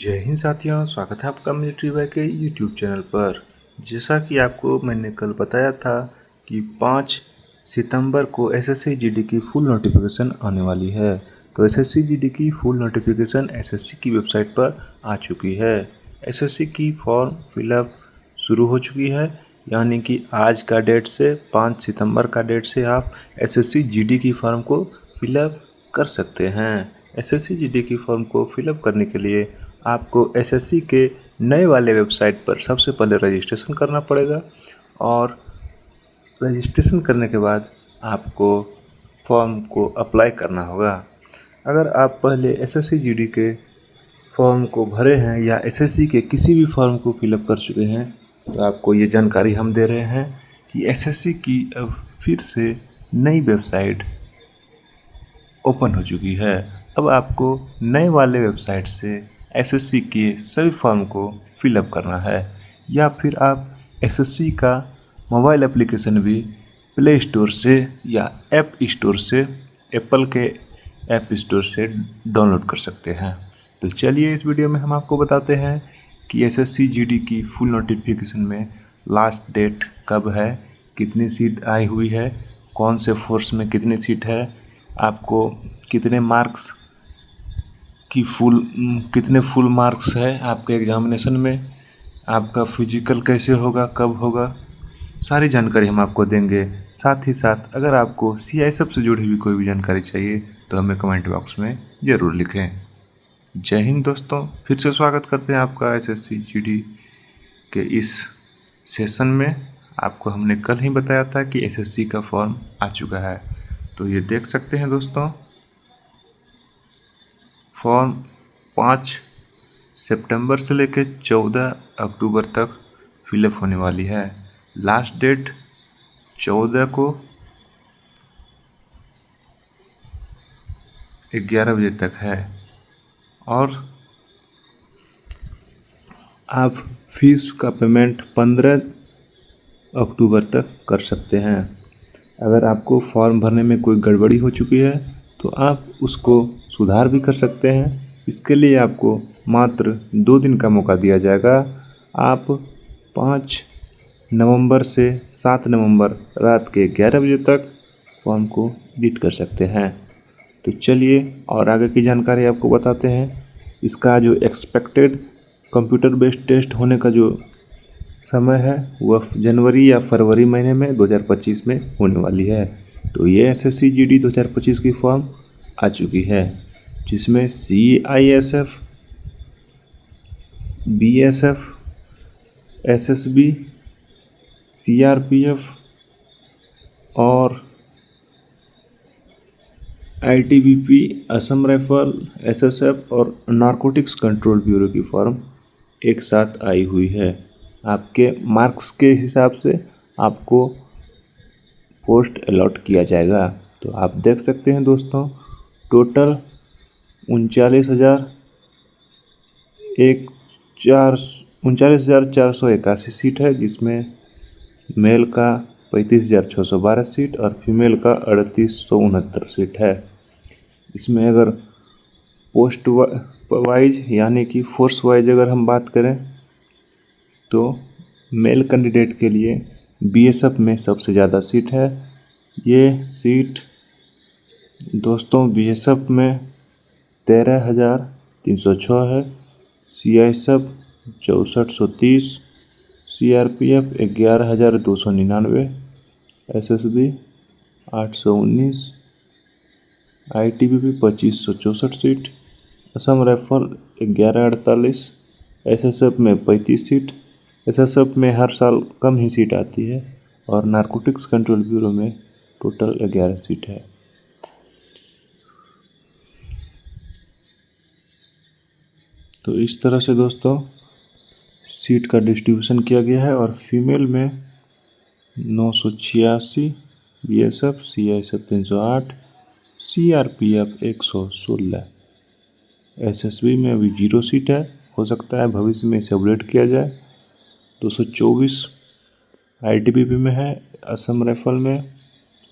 जय हिंद साथियों, स्वागत है आपका मिलिट्री बाय के यूट्यूब चैनल पर। जैसा कि आपको मैंने कल बताया था कि 5 सितंबर को एसएससी जीडी की फुल नोटिफिकेशन आने वाली है। तो एसएससी जीडी की फुल नोटिफिकेशन एसएससी की वेबसाइट पर आ चुकी है। एसएससी की फॉर्म फिलअप शुरू हो चुकी है, यानी कि आज का डेट से 5 सितंबर का डेट से आप एसएससी जीडी की फॉर्म को फिलअप कर सकते हैं। एसएससी जीडी की फॉर्म को फिलअप करने के लिए आपको एसएससी के नए वाले वेबसाइट पर सबसे पहले रजिस्ट्रेशन करना पड़ेगा और रजिस्ट्रेशन करने के बाद आपको फॉर्म को अप्लाई करना होगा। अगर आप पहले एसएससी जीडी के फॉर्म को भरे हैं या एसएससी के किसी भी फॉर्म को फिलअप कर चुके हैं तो आपको ये जानकारी हम दे रहे हैं कि एसएससी की अब फिर से नई वेबसाइट ओपन हो चुकी है। अब आपको नए वाले वेबसाइट से एसएससी के सभी फॉर्म को फिलअप करना है, या फिर आप एसएससी का मोबाइल एप्लीकेशन भी प्ले स्टोर से या ऐप स्टोर से, एप्पल के ऐप स्टोर से डाउनलोड कर सकते हैं। तो चलिए इस वीडियो में हम आपको बताते हैं कि एसएससी जीडी की फुल नोटिफिकेशन में लास्ट डेट कब है, कितनी सीट आई हुई है, कौन से फोर्स में कितनी सीट है, आपको कितने मार्क्स की कितने फुल मार्क्स है आपके एग्जामिनेशन में, आपका फिजिकल कैसे होगा, कब होगा, सारी जानकारी हम आपको देंगे। साथ ही साथ अगर आपको सीआईएसएफ से जुड़ी हुई कोई भी जानकारी चाहिए तो हमें कमेंट बॉक्स में ज़रूर लिखें। जय हिंद दोस्तों, फिर से स्वागत करते हैं आपका एसएससी जीडी के इस सेशन में। आपको हमने कल ही बताया था कि एसएससी का फॉर्म आ चुका है, तो ये देख सकते हैं दोस्तों, फॉर्म 5 सितंबर से लेकर 14 अक्टूबर तक फिलअप होने वाली है। लास्ट डेट 14 को 11 बजे तक है और आप फीस का पेमेंट 15 अक्टूबर तक कर सकते हैं। अगर आपको फॉर्म भरने में कोई गड़बड़ी हो चुकी है तो आप उसको सुधार भी कर सकते हैं। इसके लिए आपको मात्र 2 दिन का मौका दिया जाएगा। आप 5 नवंबर से 7 नवंबर रात के 11 बजे तक फॉर्म को एडिट कर सकते हैं। तो चलिए और आगे की जानकारी आपको बताते हैं। इसका जो एक्सपेक्टेड कंप्यूटर बेस्ड टेस्ट होने का जो समय है वह जनवरी या फरवरी महीने में 2025 में होने वाली है। तो ये एसएससी जीडी 2025 की फॉर्म आ चुकी है, जिसमें सीआईएसएफ, बीएसएफ, एसएसबी, सीआरपीएफ और आईटीबीपी, असम राइफल, एसएसएफ और नारकोटिक्स कंट्रोल ब्यूरो की फॉर्म एक साथ आई हुई है। आपके मार्क्स के हिसाब से आपको पोस्ट अलॉट किया जाएगा। तो आप देख सकते हैं दोस्तों, टोटल 39,481 सीट है, जिसमें मेल का 35,612 सीट और फीमेल का 3869 सीट है। इसमें अगर पोस्ट वाइज यानी कि फोर्स वाइज अगर हम बात करें तो मेल कैंडिडेट के लिए बीएसएफ में सबसे ज़्यादा सीट है। ये सीट दोस्तों बीएसएफ में 13,306 है, CISF 6430, CRPF 11,299, SSB 819, ITBP 2564 seat, Assam rifle 1148, SSF में 35 सीट। एसएसएफ में हर साल कम ही सीट आती है और नारकोटिक्स कंट्रोल ब्यूरो में टोटल 11 सीट है। तो इस तरह से दोस्तों सीट का डिस्ट्रीब्यूशन किया गया है और फीमेल में 986, बीएसएफ, सीआईएसएफ 308, सीआरपीएफ 116, एसएसबी में अभी 0 सीट है, हो सकता है भविष्य में इसे अपडेट किया जाए। 224 आईटीबीपी में है, असम राइफल में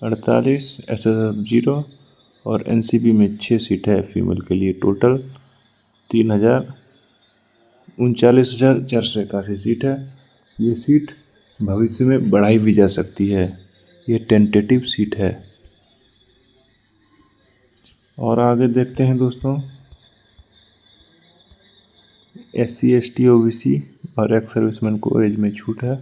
48, एसएसएफ 0 और एनसीबी में 6 सीट है फीमेल के लिए। टोटल 3,000 39,481 सीट है। ये सीट भविष्य में बढ़ाई भी जा सकती है। ये टेंटेटिव सीट है। और आगे देखते हैं दोस्तों, SC ST OBC और एक्स सर्विसमैन को एज में छूट है।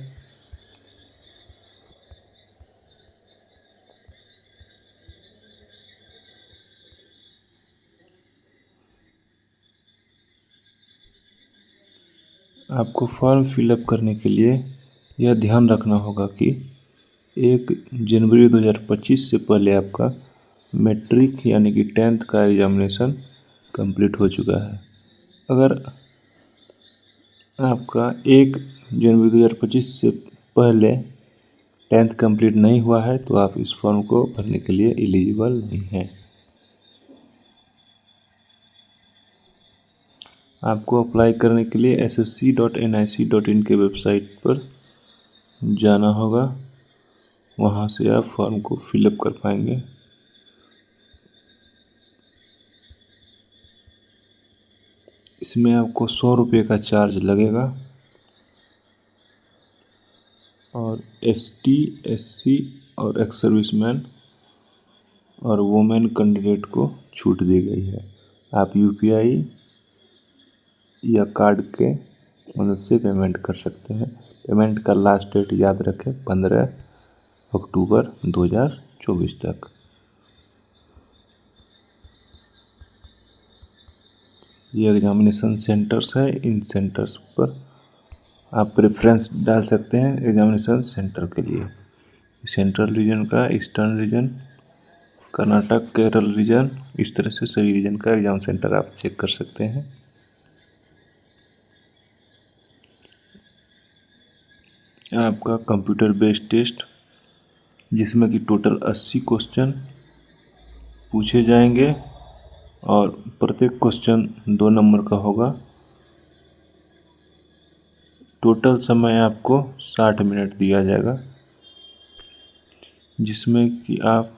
आपको फॉर्म फिलअप करने के लिए यह ध्यान रखना होगा कि 1 जनवरी 2025 से पहले आपका मैट्रिक यानी कि 10th का एग्जामिनेशन कंप्लीट हो चुका है। अगर आपका 1 जनवरी 2025 से पहले 10th कंप्लीट नहीं हुआ है तो आप इस फॉर्म को भरने के लिए एलिजिबल नहीं हैं। आपको अप्लाई करने के लिए ssc.nic.in के वेबसाइट पर जाना होगा। वहाँ से आप फॉर्म को फिलअप कर पाएंगे। इसमें आपको 100 रुपये का चार्ज लगेगा और ST SC और एक्स सर्विसमैन और वुमेन कैंडिडेट को छूट दी गई है। आप UPI या कार्ड के मदद से पेमेंट कर सकते हैं। पेमेंट का लास्ट डेट याद रखें 15 अक्टूबर 2024 तक। ये एग्जामिनेशन सेंटर्स है। इन सेंटर्स पर आप प्रेफरेंस डाल सकते हैं एग्जामिनेशन सेंटर के लिए। सेंट्रल रीजन का, eastern region, Karnataka, Kerala region, इस तरह से सभी रीजन का एग्जाम सेंटर आप चेक कर सकते हैं। आपका कंप्यूटर बेस्ड टेस्ट जिसमें कि टोटल 80 क्वेश्चन पूछे जाएंगे और प्रत्येक क्वेश्चन 2 नंबर का होगा। टोटल समय आपको 60 मिनट दिया जाएगा, जिसमें कि आप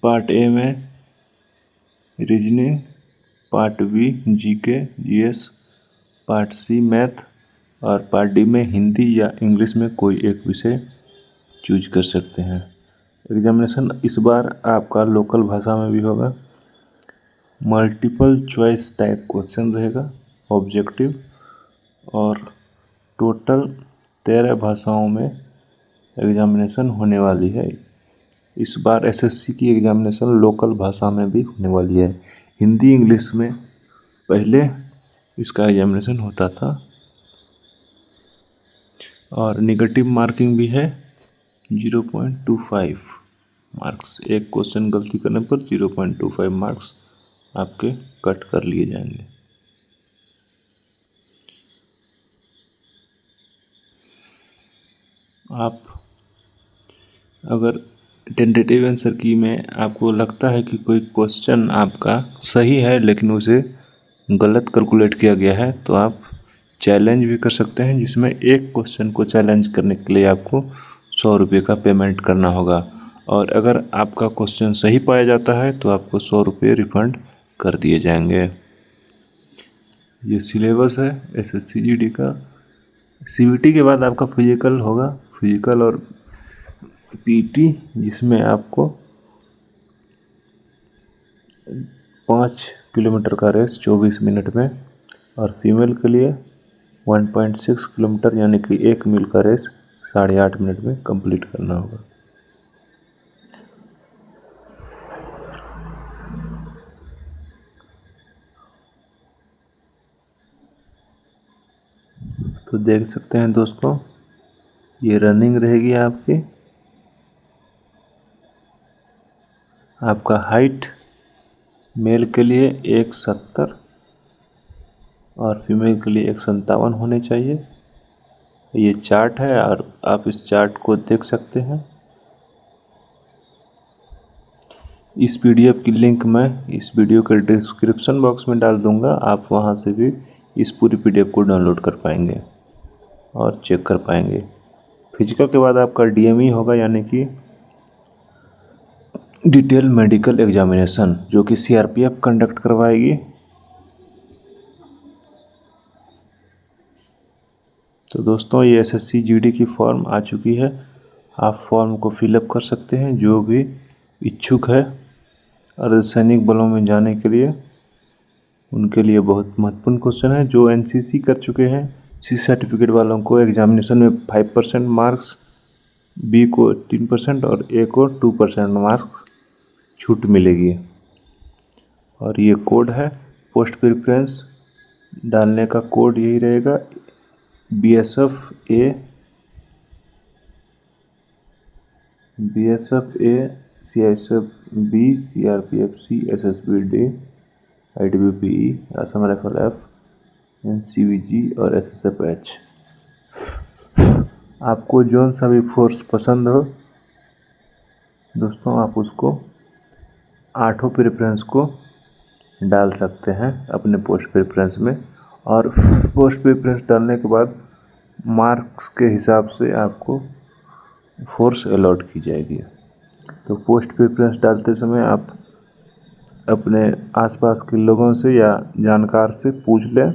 पार्ट ए में reasoning, part B GK GS, part C math और पार्ट डी में हिंदी या इंग्लिश में कोई एक विषय चूज कर सकते हैं। एग्जामिनेशन इस बार आपका लोकल भाषा में भी होगा। मल्टीपल चॉइस टाइप क्वेश्चन रहेगा, ऑब्जेक्टिव, और टोटल 13 भाषाओं में एग्जामिनेशन होने वाली है। इस बार SSC की एग्जामिनेशन लोकल भाषा में भी होने वाली है। हिंदी इंग्लिश में पहले इसका एग्जामिनेशन होता था और निगेटिव मार्किंग भी है 0.25 मार्क्स। एक क्वेश्चन गलती करने पर 0.25 मार्क्स आपके कट कर लिए जाएंगे। आप अगर टेंटेटिव आंसर की में आपको लगता है कि कोई क्वेश्चन आपका सही है लेकिन उसे गलत कैलकुलेट किया गया है तो आप चैलेंज भी कर सकते हैं, जिसमें एक क्वेश्चन को चैलेंज करने के लिए आपको 100 रुपये का पेमेंट करना होगा। और अगर आपका क्वेश्चन सही पाया जाता है तो आपको 100 रुपये रिफंड कर दिए जाएंगे। ये सिलेबस है SSC GD का। CBT के बाद आपका फिजिकल होगा, फिजिकल और PT, जिसमें आपको 5 किलोमीटर का रेस 24 मिनट में और फीमेल के लिए 1.6 किलोमीटर यानी कि 1 मील का रेस 8.5 मिनट में कंप्लीट करना होगा। तो देख सकते हैं दोस्तों, ये रनिंग रहेगी आपकी। आपका हाइट मेल के लिए 170 और फीमेल के लिए 157 होने चाहिए। ये चार्ट है और आप इस चार्ट को देख सकते हैं। इस PDF की लिंक मैं इस वीडियो के डिस्क्रिप्शन बॉक्स में डाल दूंगा। आप वहां से भी इस पूरी PDF को डाउनलोड कर पाएंगे और चेक कर पाएंगे। फिजिकल के बाद आपका DME होगा, यानी कि डिटेल मेडिकल एग्जामिनेशन जो कि सीआरपीएफ कंडक्ट करवाएगी। तो दोस्तों ये एसएससी जीडी की फॉर्म आ चुकी है। आप फॉर्म को फिलअप कर सकते हैं। जो भी इच्छुक है अर्धसैनिक बलों में जाने के लिए, उनके लिए बहुत महत्वपूर्ण क्वेश्चन है। जो एनसीसी कर चुके हैं, सी सर्टिफिकेट वालों को एग्जामिनेशन में 5% मार्क्स, बी को 3% और ए को 2% मार्क्स छूट मिलेगी। और ये कोड है पोस्ट प्रेफरेंस डालने का कोड यही रहेगा, BSF A CISF B CRPF C SSB D ITBPE Assam rifle F NCVG और SSF H। आपको जौन सा भी फोर्स पसंद हो दोस्तों, आप उसको 8 प्रेफरेंस को डाल सकते हैं अपने पोस्ट प्रेफरेंस में। और पोस्ट प्रेफरेंस डालने के बाद मार्क्स के हिसाब से आपको फोर्स अलॉट की जाएगी। तो पोस्ट प्रेफरेंस डालते समय आप अपने आसपास के लोगों से या जानकार से पूछ लें,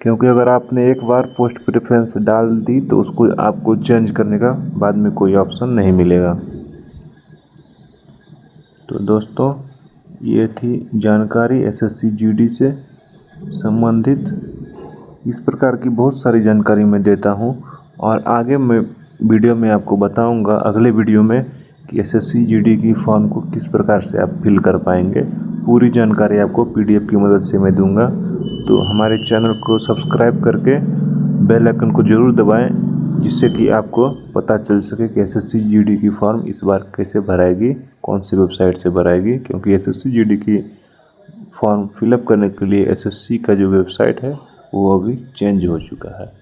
क्योंकि अगर आपने एक बार पोस्ट प्रेफरेंस डाल दी तो उसको आपको चेंज करने का बाद में कोई ऑप्शन नहीं मिलेगा। तो दोस्तों ये थी जानकारी एसएससी जीडी से संबंधित। इस प्रकार की बहुत सारी जानकारी मैं देता हूँ और आगे मैं वीडियो में आपको बताऊंगा, अगले वीडियो में, कि एसएससी जीडी की फॉर्म को किस प्रकार से आप फिल कर पाएंगे। पूरी जानकारी आपको पीडीएफ की मदद से मैं दूंगा। तो हमारे चैनल को सब्सक्राइब करके बेल आइकन को ज़रूर दबाएं, जिससे कि आपको पता चल सके कि एसएससी जीडी की फॉर्म इस बार कैसे भराएगी, कौन सी वेबसाइट से भराएगी। क्योंकि एसएससी जीडी की फॉर्म फिलअप करने के लिए एसएससी का जो वेबसाइट है वो अभी चेंज हो चुका है।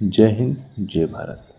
जय हिंद, जय भारत।